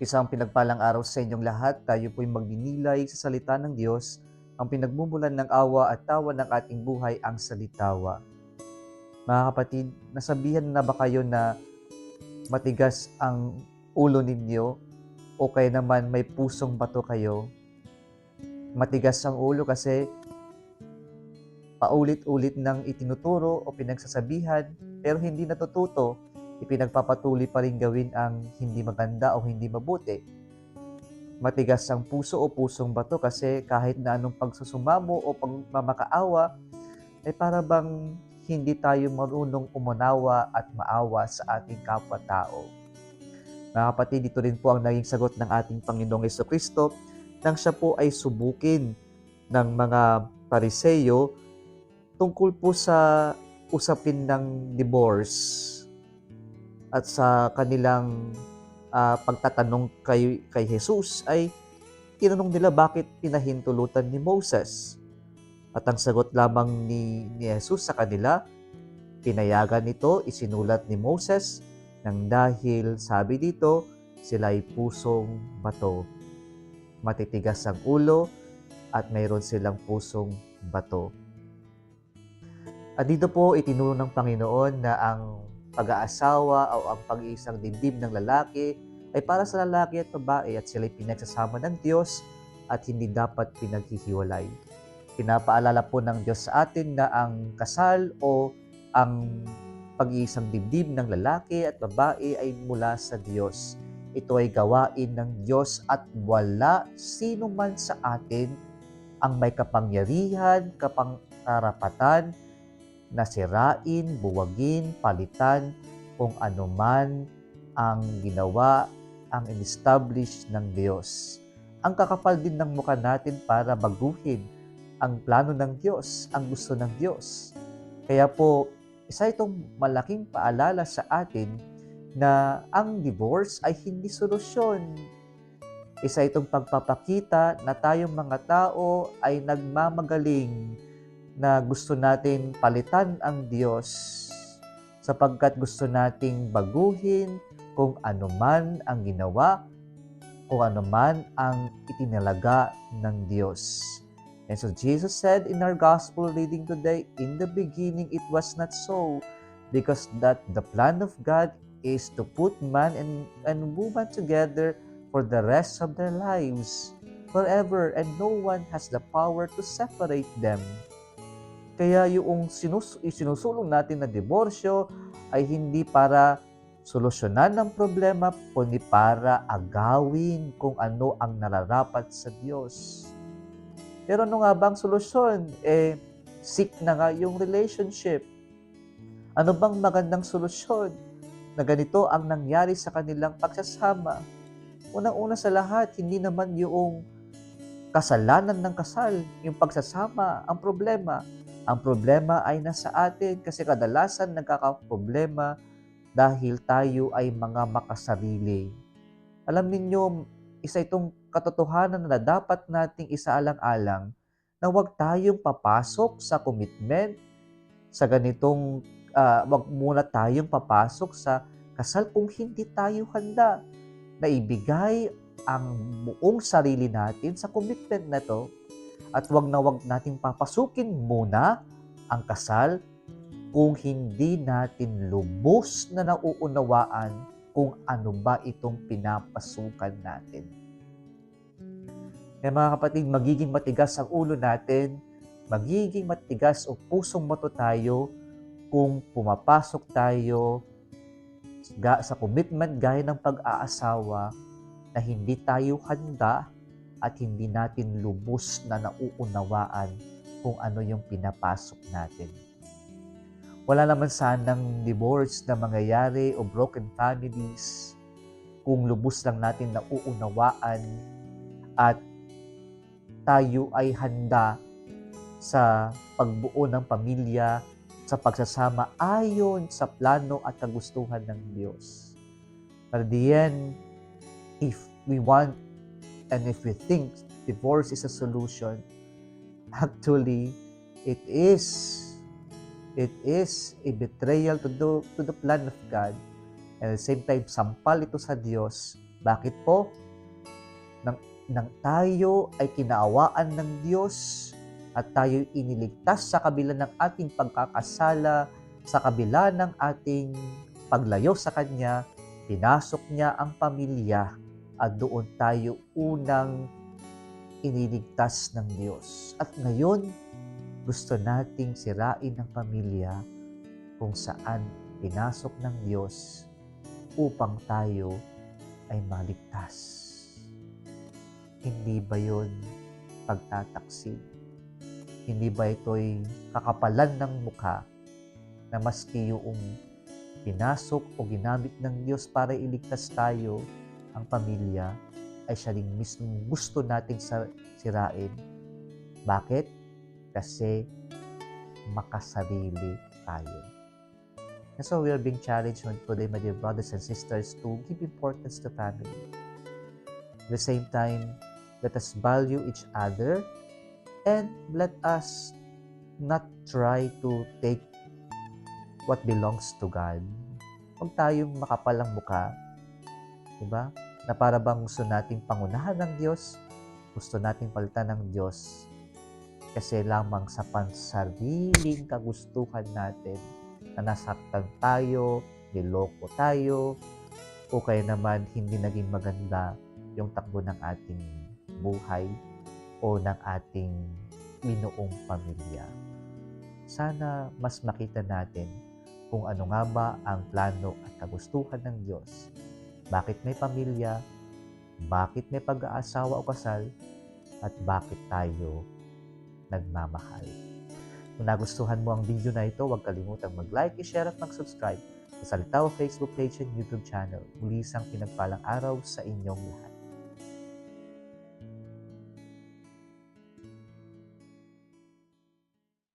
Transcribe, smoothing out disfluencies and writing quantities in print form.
Isang pinagpalang araw sa inyong lahat. Tayo po'y magninilay sa salita ng Diyos. Ang pinagmumulan ng awa at tawa ng ating buhay ang salitawa. Mga kapatid, nasabihan na ba kayo na matigas ang ulo ninyo o kaya naman may pusong bato kayo? Matigas ang ulo kasi paulit-ulit nang itinuturo o pinagsasabihan pero hindi natututo, ipinagpapatuloy pa rin gawin ang hindi maganda o hindi mabuti. Matigas ang puso o pusong bato kasi kahit na anong pagsusumamo o pagmamakaawa, ay para bang hindi tayo marunong umunawa at maawa sa ating kapwa-tao. Mga kapatid, dito rin po ang naging sagot ng ating Panginoong Jesucristo nang siya po ay subukin ng mga Pariseyo tungkol po sa usapin ng divorce at sa kanilang pagtatanong kay Jesus ay tinanong nila bakit pinahintulutan ni Moses. At ang sagot lamang ni Jesus sa kanila, pinayagan nito, isinulat ni Moses, nang dahil sabi dito, sila ay pusong bato. Matitigas ang ulo at mayroon silang pusong bato. At dito po itinuro ng Panginoon na ang pag-aasawa o ang pag-iisang dibdib ng lalaki ay para sa lalaki at babae at sila'y pinagsasama ng Diyos at hindi dapat pinaghihiwalay. Pinapaalala po ng Diyos sa atin na ang kasal o ang pag-iisang dibdib ng lalaki at babae ay mula sa Diyos. Ito ay gawain ng Diyos at wala sino man sa atin ang may kapangyarihan, karapatan na sirain, buwagin, palitan kung anuman ang ginawa, ang in-establish ng Diyos. Ang kakapal din ng mukha natin para baguhin ang plano ng Diyos, ang gusto ng Diyos. Kaya po, isa itong malaking paalala sa atin na ang divorce ay hindi solusyon. Isa itong pagpapakita na tayong mga tao ay nagmamagaling na gusto natin palitan ang Diyos sapagkat gusto nating baguhin kung anuman ang ginawa, kung anuman ang itinalaga ng Diyos. And so Jesus said in our gospel reading today, in the beginning it was not so, because that the plan of God is to put man and woman together for the rest of their lives, forever, and no one has the power to separate them. Kaya yung sinusulong natin na diborsyo ay hindi para solusyonan ng problema, kundi para agawin kung ano ang nararapat sa Diyos. Pero ano nga bang solusyon? Sick na nga yung relationship. Ano bang magandang solusyon na ganito ang nangyari sa kanilang pagsasama? Unang-una sa lahat, hindi naman yung kasalanan ng kasal, yung pagsasama, ang problema. Ang problema ay nasa atin kasi kadalasan nagkakaproblema dahil tayo ay mga makasarili. Alam ninyo, isa itong katotohanan na dapat nating isaalang-alang na huwag tayong papasok sa commitment, sa ganitong, huwag muna tayong papasok sa kasal kung hindi tayo handa na ibigay ang buong sarili natin sa commitment na to. At wag nating papasukin muna ang kasal kung hindi natin lubos na nauunawaan kung ano ba itong pinapasukan natin. Kaya mga kapatid, magiging matigas ang ulo natin, magiging matigas o pusong bato tayo kung pumapasok tayo sa commitment gaya ng pag-aasawa na hindi tayo handa at hindi natin lubos na nauunawaan kung ano yung pinapasok natin. Wala naman sanang divorce na mangyayari o broken families kung lubos lang natin nauunawaan at tayo ay handa sa pagbuo ng pamilya, sa pagsasama ayon sa plano at kagustuhan ng Diyos. But at the end, if we want and if we think divorce is a solution, actually, it is a betrayal to the plan of God. And at the same time, sampal ito sa Diyos Bakit po? Nang tayo ay kinaawaan ng Diyos at tayo iniligtas sa kabila ng ating pagkakasala, sa kabila ng ating paglayo sa Kanya, pinasok niya ang pamilya at doon tayo unang iniligtas ng Diyos. At ngayon, gusto nating sirain ang pamilya kung saan pinasok ng Diyos upang tayo ay maligtas. Hindi ba yun pagtataksil? Hindi ba ito'y kakapalan ng mukha na maski yung pinasok o ginamit ng Diyos para iligtas tayo, ang pamilya, ay siya rin mismo gusto nating sirain? Bakit? Kasi makasarili tayo. And so we are being challenged today, my dear brothers and sisters, to give importance to family. At the same time, let us value each other and let us not try to take what belongs to God. Huwag tayong makapalang mukha, diba? Na para bang gusto nating pangunahan ng Diyos, gusto nating palitan ng Diyos kasi lamang sa pansariling kagustuhan natin na nasaktan tayo, niloko tayo, o kaya naman hindi naging maganda yung takbo ng ating buhay o ng ating binuong pamilya. Sana mas makita natin kung ano nga ba ang plano at kagustuhan ng Diyos. Bakit may pamilya, bakit may pag-aasawa o kasal, at bakit tayo nagmamahal. Kung nagustuhan mo ang video na ito, huwag kalimutang mag-like, i-share at mag-subscribe sa Salitaw Facebook page and YouTube channel. Muli isang pinagpalang araw sa inyong lahat.